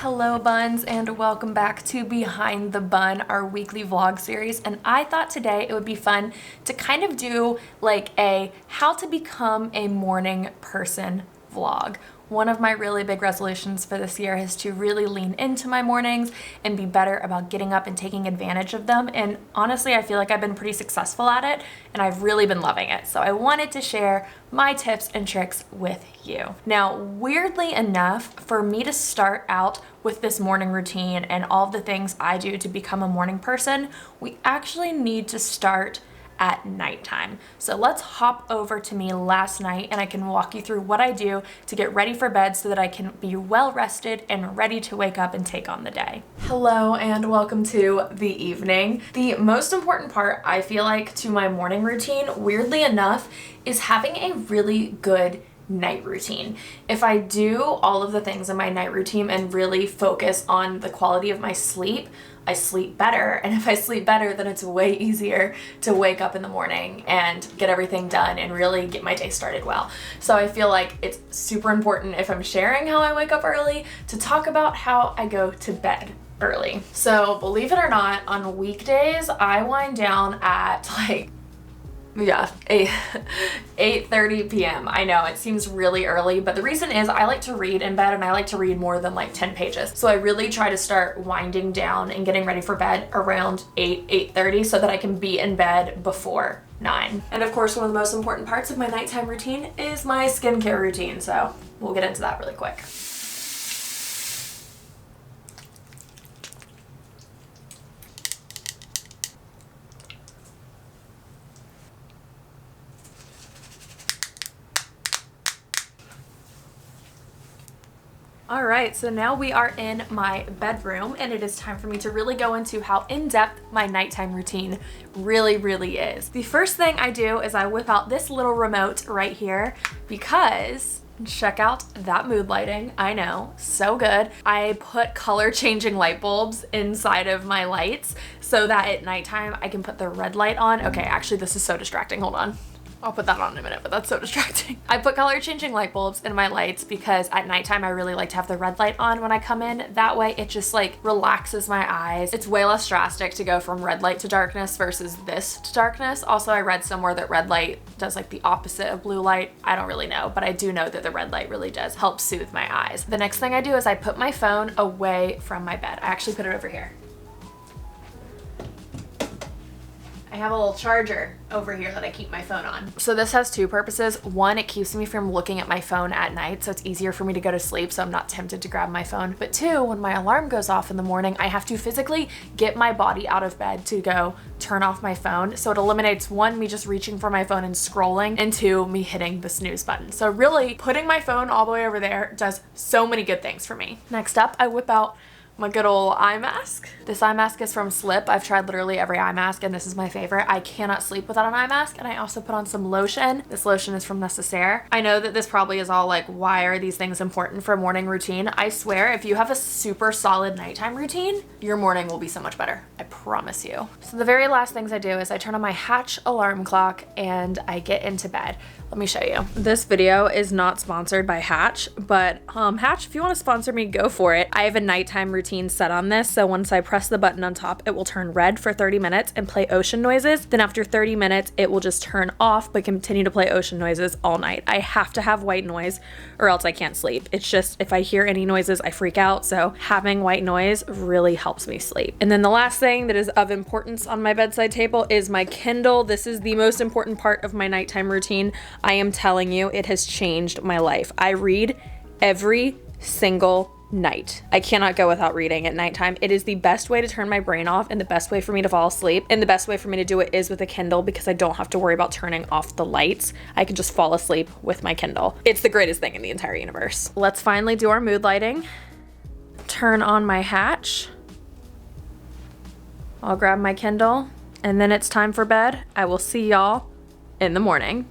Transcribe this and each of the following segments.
Hello buns, and welcome back to Behind the Bun, our weekly vlog series. And I thought today it would be fun to kind of do like a how to become a morning person vlog. One of my really big resolutions for this year is to really lean into my mornings and be better about getting up and taking advantage of them. And honestly, I feel like I've been pretty successful at it and I've really been loving it. So I wanted to share my tips and tricks with you. Now, weirdly enough, for me to start out with this morning routine and all the things I do to become a morning person, we actually need to start at nighttime. So let's hop over to me last night and I can walk you through what I do to get ready for bed so that I can be well rested and ready to wake up and take on the day. Hello and welcome to the evening. The most important part, I feel like, to my morning routine, weirdly enough, is having a really good night routine. If I do all of the things in my night routine and really focus on the quality of my sleep, I sleep better, and if I sleep better, then it's way easier to wake up in the morning and get everything done and really get my day started well. So I feel like it's super important, if I'm sharing how I wake up early, to talk about how I go to bed early. So believe it or not, on weekdays I wind down at 8:30 p.m. I know it seems really early, but the reason is I like to read in bed and I like to read more than like 10 pages. So I really try to start winding down and getting ready for bed around 8:30 so that I can be in bed before 9. And of course, one of the most important parts of my nighttime routine is my skincare routine. So we'll get into that really quick. All right, so now we are in my bedroom and it is time for me to really go into how in-depth my nighttime routine really is. The first thing I do is I whip out this little remote right here because check out that mood lighting. I know, so good. I put color changing light bulbs inside of my lights so that at nighttime I can put the red light on. Okay, actually this is so distracting, hold on. I'll put that on in a minute, but that's so distracting. I put color changing light bulbs in my lights because at nighttime I really like to have the red light on when I come in. That way it just like relaxes my eyes. It's way less drastic to go from red light to darkness versus this to darkness. Also, I read somewhere that red light does like the opposite of blue light. I don't really know, but I do know that the red light really does help soothe my eyes. The next thing I do is I put my phone away from my bed. I actually put it over here. I have a little charger over here that I keep my phone on. So this has two purposes. One, it keeps me from looking at my phone at night, so it's easier for me to go to sleep so I'm not tempted to grab my phone. But two, when my alarm goes off in the morning, I have to physically get my body out of bed to go turn off my phone. So it eliminates one, me just reaching for my phone and scrolling, and two, me hitting the snooze button. So really, putting my phone all the way over there does so many good things for me. Next up, I whip out my good old eye mask. This eye mask is from Slip. I've tried literally every eye mask and this is my favorite. I cannot sleep without an eye mask. And I also put on some lotion. This lotion is from 𝒐𝒔𝒑𝒐𝒔. I know that this probably is all like, why are these things important for a morning routine? I swear, if you have a super solid nighttime routine, your morning will be so much better. I promise you. So the very last things I do is I turn on my Hatch alarm clock and I get into bed. Let me show you. This video is not sponsored by Hatch, but Hatch, if you want to sponsor me, go for it. I have a nighttime routine set on this, so once I press the button on top, it will turn red for 30 minutes and play ocean noises. Then after 30 minutes, it will just turn off but continue to play ocean noises all night. I have to have white noise or else I can't sleep. It's just, if I hear any noises, I freak out, so having white noise really helps me sleep. And then the last thing that is of importance on my bedside table is my Kindle. This is the most important part of my nighttime routine. I am telling you, it has changed my life. I read every single night. I cannot go without reading at nighttime. It is the best way to turn my brain off and the best way for me to fall asleep. And the best way for me to do it is with a Kindle because I don't have to worry about turning off the lights. I can just fall asleep with my Kindle. It's the greatest thing in the entire universe. Let's finally do our mood lighting. Turn on my Hatch. I'll grab my Kindle and then it's time for bed. I will see y'all in the morning.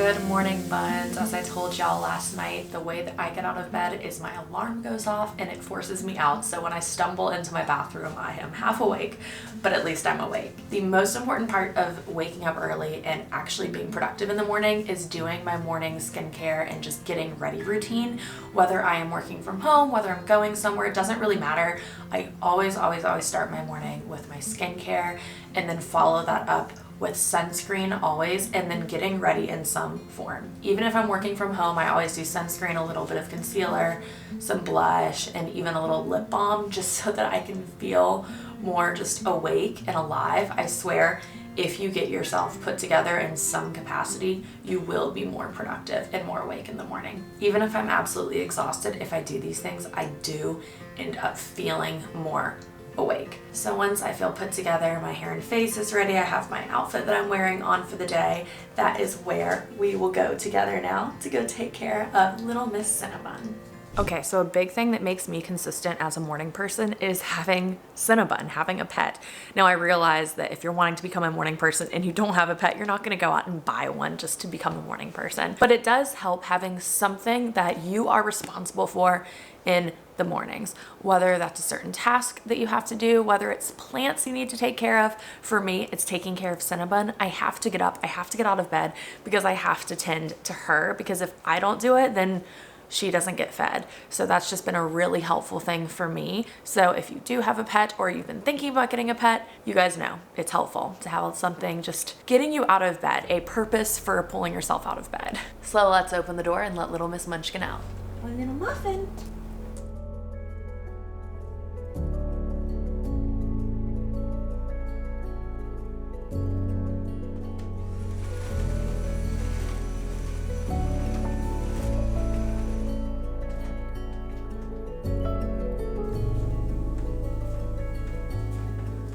Good morning, Buns. As I told y'all last night, the way that I get out of bed is my alarm goes off and it forces me out. So when I stumble into my bathroom, I am half awake, but at least I'm awake. The most important part of waking up early and actually being productive in the morning is doing my morning skincare and just getting ready routine. Whether I am working from home, whether I'm going somewhere, it doesn't really matter. I always start my morning with my skincare and then follow that up with sunscreen always, and then getting ready in some form. Even if I'm working from home, I always do sunscreen, a little bit of concealer, some blush, and even a little lip balm, just so that I can feel more just awake and alive. I swear, if you get yourself put together in some capacity, you will be more productive and more awake in the morning. Even if I'm absolutely exhausted, if I do these things, I do end up feeling more awake. So once I feel put together, my hair and face is ready, I have my outfit that I'm wearing on for the day, that is where we will go together now to go take care of little Miss Cinnabun. Okay, so a big thing that makes me consistent as a morning person is having Cinnabun, having a pet. Now I realize that if you're wanting to become a morning person and you don't have a pet, you're not gonna go out and buy one just to become a morning person. But it does help having something that you are responsible for in the mornings, whether that's a certain task that you have to do, whether it's plants you need to take care of. For me, it's taking care of Cinnabun. I have to get up, I have to get out of bed because I have to tend to her, because if I don't do it, then she doesn't get fed. So that's just been a really helpful thing for me. So if you do have a pet or you've been thinking about getting a pet, you guys know it's helpful to have something just getting you out of bed, a purpose for pulling yourself out of bed. So let's open the door and let little Miss Munchkin out. One little muffin.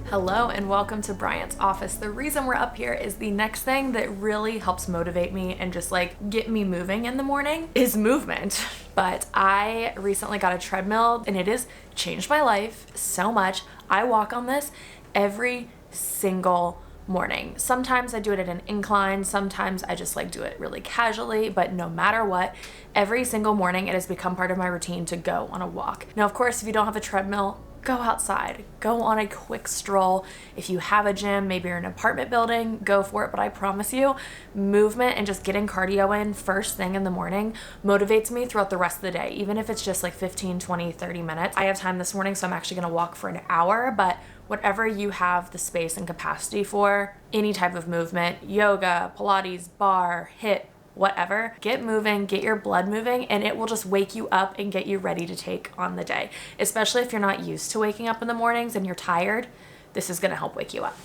Hello and welcome to Bryant's office. The reason we're up here is the next thing that really helps motivate me and just like get me moving in the morning is movement. But I recently got a treadmill and it has changed my life so much. I walk on this every single morning. Sometimes I do it at an incline, sometimes I just like do it really casually, but no matter what, every single morning it has become part of my routine to go on a walk. Now, of course, if you don't have a treadmill, go outside, go on a quick stroll. If you have a gym, maybe you're in an apartment building, go for it. But I promise you, movement and just getting cardio in first thing in the morning motivates me throughout the rest of the day, even if it's just like 15, 20, 30 minutes. I have time this morning, so I'm actually gonna walk for an hour, but whatever you have the space and capacity for, any type of movement, yoga, Pilates, bar, HIIT, whatever, get moving, get your blood moving, and it will just wake you up and get you ready to take on the day. Especially if you're not used to waking up in the mornings and you're tired, this is gonna help wake you up.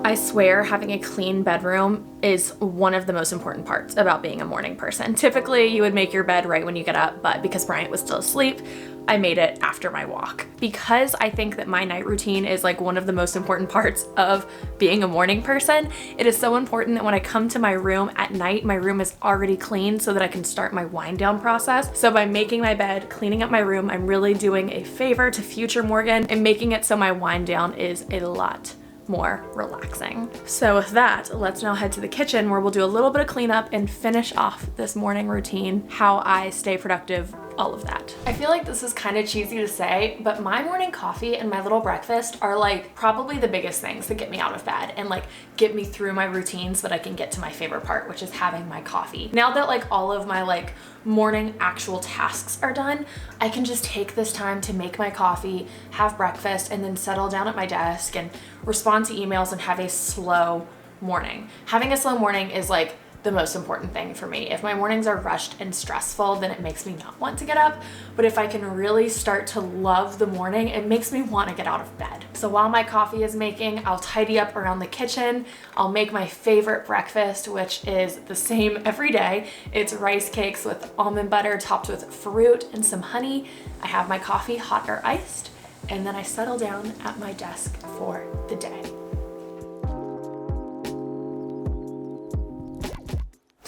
I swear having a clean bedroom is one of the most important parts about being a morning person. Typically you would make your bed right when you get up, but because Bryant was still asleep, I made it after my walk. Because I think that my night routine is like one of the most important parts of being a morning person, it is so important that when I come to my room at night, my room is already clean so that I can start my wind down process. So by making my bed, cleaning up my room, I'm really doing a favor to future Morgan and making it so my wind down is a lot more relaxing. So with that, let's now head to the kitchen where we'll do a little bit of cleanup and finish off this morning routine, how I stay productive, all of that. I feel like this is kind of cheesy to say, but my morning coffee and my little breakfast are like probably the biggest things that get me out of bed and like get me through my routine so that I can get to my favorite part, which is having my coffee. Now that like all of my like morning actual tasks are done, I can just take this time to make my coffee, have breakfast, and then settle down at my desk and respond to emails and have a slow morning. Having a slow morning is like the most important thing for me. If my mornings are rushed and stressful, then it makes me not want to get up. But if I can really start to love the morning, it makes me want to get out of bed. So while my coffee is making, I'll tidy up around the kitchen. I'll make my favorite breakfast, which is the same every day. It's rice cakes with almond butter topped with fruit and some honey. I have my coffee hot or iced, and then I settle down at my desk for the day.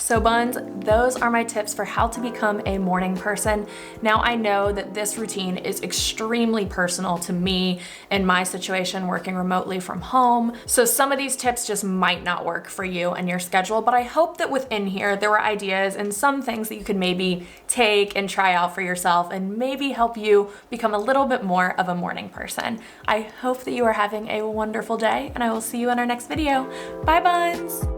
So Buns, those are my tips for how to become a morning person. Now I know that this routine is extremely personal to me and my situation working remotely from home. So some of these tips just might not work for you and your schedule, but I hope that within here there were ideas and some things that you could maybe take and try out for yourself and maybe help you become a little bit more of a morning person. I hope that you are having a wonderful day and I will see you in our next video. Bye Buns!